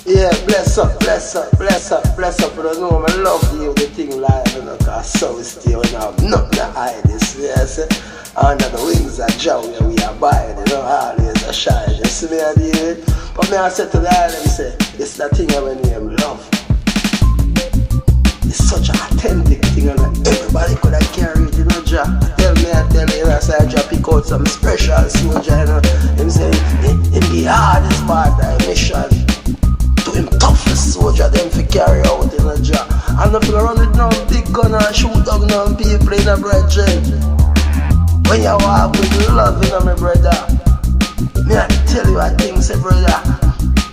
Yeah, bless up, bless up, bless up, bless up. You don't know, I love you, the thing live, you know, cause so is still, you know, nothing to hide this, yes. Under the wings of Jah, where we abide, you know, always a shine. You see me, I do. But me, I said to the island, say, it's that thing I name love. It's such an authentic thing, and everybody could have carried it, you know, Jah. Tell me, you know, I say, Jah pick out some special soldier, you know. Him say, in the hardest part of the mission, to him toughest soldier, them fi carry out, you know, Jah. And if you run with no big gun and shoot down no people in a brethren. When you walk with love, you know, my brother, me I tell you a thing, say, brother,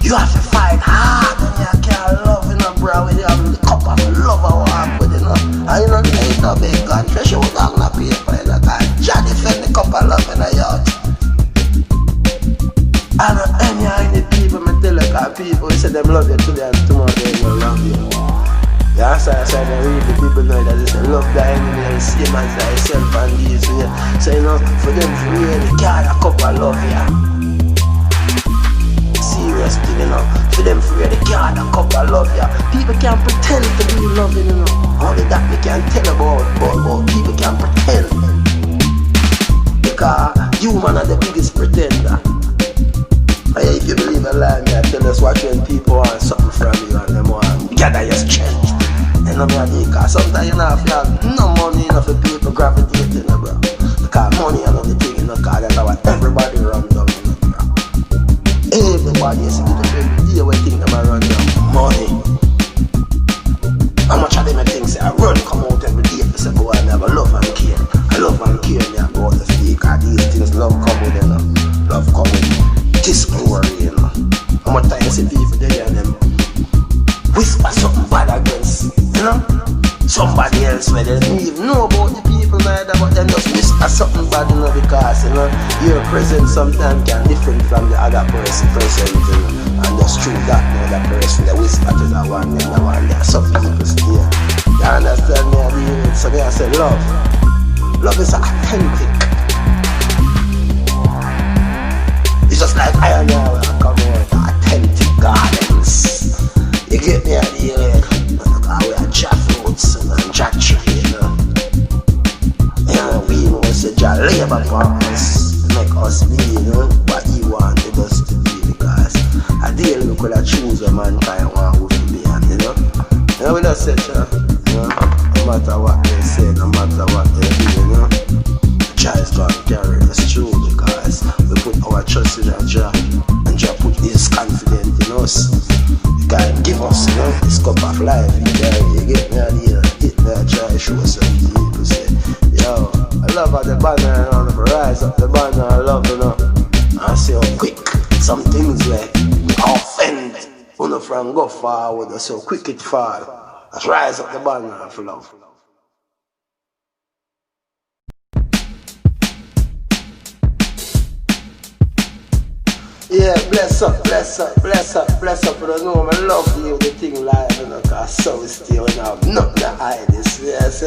you have to fight hard and you can't love, you know, bro, when you have the cup of love I walk with, you know. And you know, there ain't no big gun, fresh shoot down the paper, you know, cause Jah defend the cup of love in the yard. I don't any people, me tell you, cause people say them love you today and tomorrow they will love you. Yeah, so I said, I read the people know that they say love the enemy and same as thyself and these way. So you know, for them to really carry a cup of love, yeah. Serious thing, you know. For them to really carry a cup of love, yeah. People can't pretend to be loving, you know. Only that we can tell about, but people can't pretend. Because human are the biggest pretender. And if you believe a lie, me I tell us watch when people want something from you and them want gather your strength. You know me I think, cause sometimes you know if you have no money enough for people gravitate, you know, bro. Because money is not the thing, you know, cause that's how everybody run down, you know, bro. Everybody is to get up every day when think them run down. Money. How much of them I think say I run come out every day for say, boy, I never love and care. I love and care me about the fake, cause these things love come with, you know. Love come with this glory, you know. How much time you see people there and them whisper something bad against, you know, somebody else where they don't even know about the people neither, but then just whisper something bad, you know, because, you know, your presence sometimes can different from the other person present, you know, and just through that, you know, that person, they whisper to that one, and that one, there are some people still. You understand me? I mean, so me I say love. Love is authentic. It's just like I know when I come out, authentic gardens. You get me idea, we are jackfruits and jack tree, you know. And we know say Jah labor for us, make us be, you know, what He wanted us to be, because a day we could have choose where mankind want we to be, and you know. You know, we just say, you know, no matter what they say, no matter what they do, you know, Jah is going to carry us through, because we put our trust in Jah, and Jah put His confidence in us. God give us, you know, this cup of life. You get me idea, hit that try show some people say, yo, I love how the banner and all the rise up the banner, I love, you know. I say how quick some things like offend, you know, from go forward, so quick it fall. Let's rise up the banner of love. Yeah, bless up, bless up, bless up, bless up. You don't know, I love you, the thing live, you know, cause so is still, you know, nothing to hide this, yes.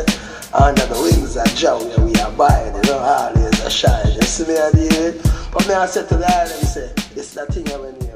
Under the wings of Jah, where we abide, you know, always a shine. You see me, I do. But me I said to the island, say, it's that thing I name